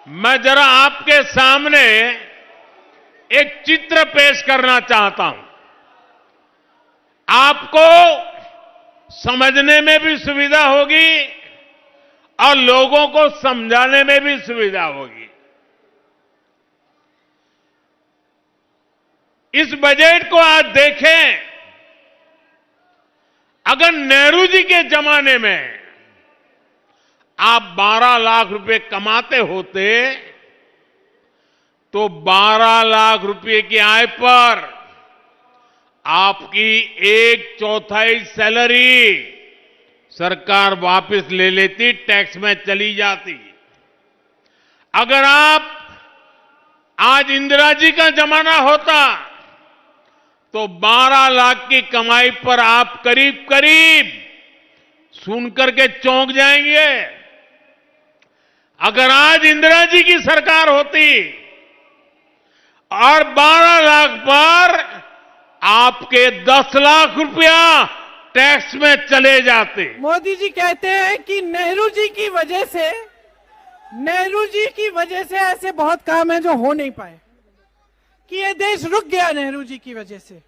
मैं जरा आपके सामने एक चित्र पेश करना चाहता हूं। आपको समझने में भी सुविधा होगी और लोगों को समझाने में भी सुविधा होगी। इस बजट को आज देखें, अगर नेहरू जी के जमाने में आप 12 लाख रुपए कमाते होते तो 12 लाख रुपए की आय पर आपकी 1/4 सैलरी सरकार वापस ले लेती, टैक्स में चली जाती। अगर आप आज इंदिरा जी का जमाना होता तो 12 लाख की कमाई पर आप करीब करीब सुनकर के चौंक जाएंगे। अगर आज इंदिरा जी की सरकार होती और 12 लाख पर आपके 10 लाख रुपया टैक्स में चले जाते। मोदी जी कहते हैं कि नेहरू जी की वजह से ऐसे बहुत काम है जो हो नहीं पाए, कि ये देश रुक गया नेहरू जी की वजह से।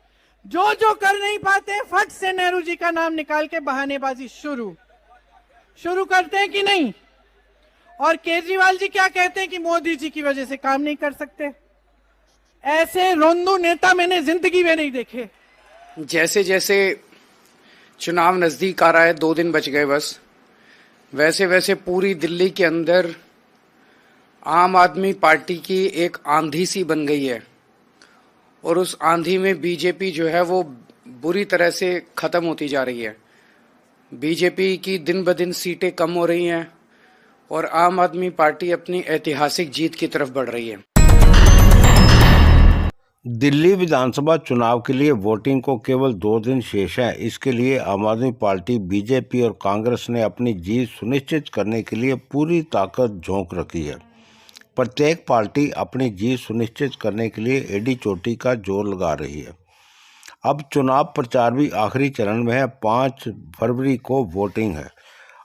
जो कर नहीं पाते फट से नेहरू जी का नाम निकाल के बहानेबाजी शुरू करते हैं कि नहीं। और केजरीवाल जी क्या कहते हैं कि मोदी जी की वजह से काम नहीं कर सकते। ऐसे रोंदू नेता मैंने जिंदगी में नहीं देखे। जैसे जैसे चुनाव नजदीक आ रहा है, 2 दिन बच गए बस, वैसे वैसे पूरी दिल्ली के अंदर आम आदमी पार्टी की एक आंधी सी बन गई है और उस आंधी में बीजेपी जो है वो बुरी तरह से खत्म होती जा रही है। बीजेपी की दिन ब दिन सीटें कम हो रही हैं और आम आदमी पार्टी अपनी ऐतिहासिक जीत की तरफ बढ़ रही है। दिल्ली विधानसभा चुनाव के लिए वोटिंग को केवल 2 दिन शेष है। इसके लिए आम आदमी पार्टी, बीजेपी और कांग्रेस ने अपनी जीत सुनिश्चित करने के लिए पूरी ताकत झोंक रखी है। प्रत्येक पार्टी अपनी जीत सुनिश्चित करने के लिए एड़ी चोटी का जोर लगा रही है। अब चुनाव प्रचार भी आखिरी चरण में है। 5 फरवरी को वोटिंग है।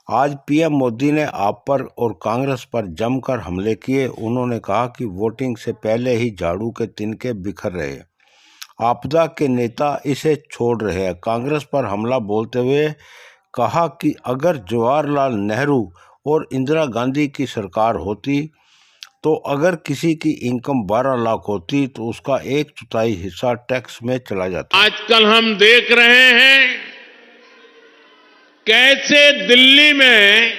आज पीएम मोदी ने आप पर और कांग्रेस पर जमकर हमले किए। उन्होंने कहा कि वोटिंग से पहले ही झाड़ू के तिनके बिखर रहे हैं, आपदा के नेता इसे छोड़ रहे हैं। कांग्रेस पर हमला बोलते हुए कहा कि अगर जवाहरलाल नेहरू और इंदिरा गांधी की सरकार होती तो अगर किसी की इनकम 12 लाख होती तो उसका 1/4 हिस्सा टैक्स में चला जाता। आजकल हम देख रहे हैं कैसे दिल्ली में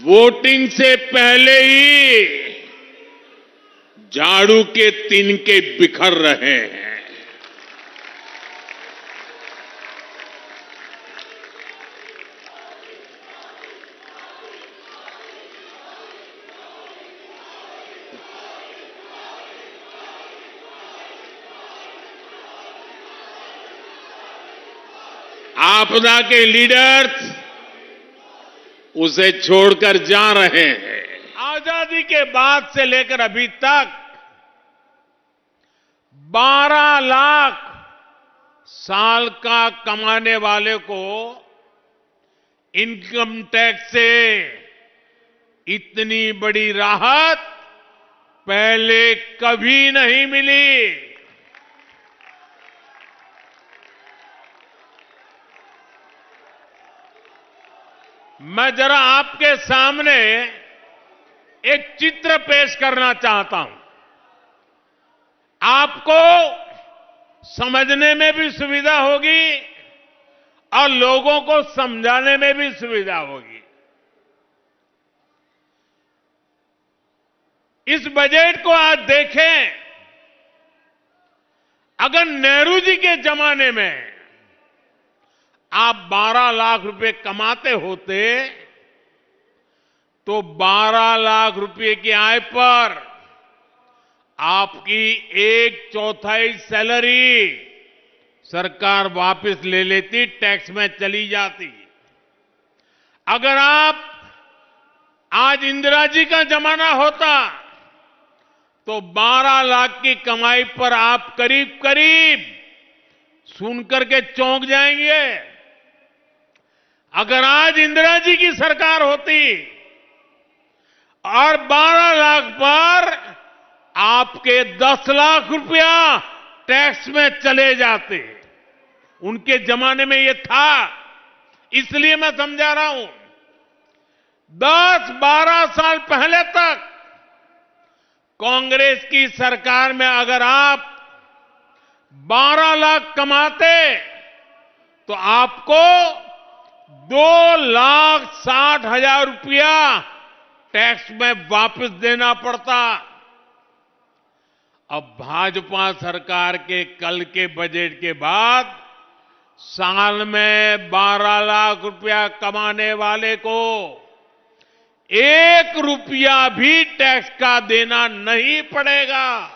वोटिंग से पहले ही झाड़ू के तिनके बिखर रहे हैं। आपदा के लीडर्स उसे छोड़कर जा रहे हैं। आजादी के बाद से लेकर अभी तक 12 लाख साल का कमाने वाले को इनकम टैक्स से इतनी बड़ी राहत पहले कभी नहीं मिली। मैं जरा आपके सामने एक चित्र पेश करना चाहता हूं। आपको समझने में भी सुविधा होगी और लोगों को समझाने में भी सुविधा होगी। इस बजट को आज देखें, अगर नेहरू जी के जमाने में आप 12 लाख रुपए कमाते होते तो 12 लाख रुपए की आय पर आपकी 1/4 सैलरी सरकार वापस ले लेती, टैक्स में चली जाती। अगर आप आज इंदिरा जी का जमाना होता तो 12 लाख की कमाई पर आप करीब करीब सुनकर के चौंक जाएंगे। अगर आज इंदिरा जी की सरकार होती और 12 लाख पर आपके 10 लाख रुपया टैक्स में चले जाते। उनके जमाने में ये था, इसलिए मैं समझा रहा हूं। 10-12 साल पहले तक कांग्रेस की सरकार में अगर आप 12 लाख कमाते तो आपको 2,60,000 रुपया टैक्स में वापस देना पड़ता। अब भाजपा सरकार के कल के बजट के बाद साल में 12 लाख रुपया कमाने वाले को 1 रुपया भी टैक्स का देना नहीं पड़ेगा।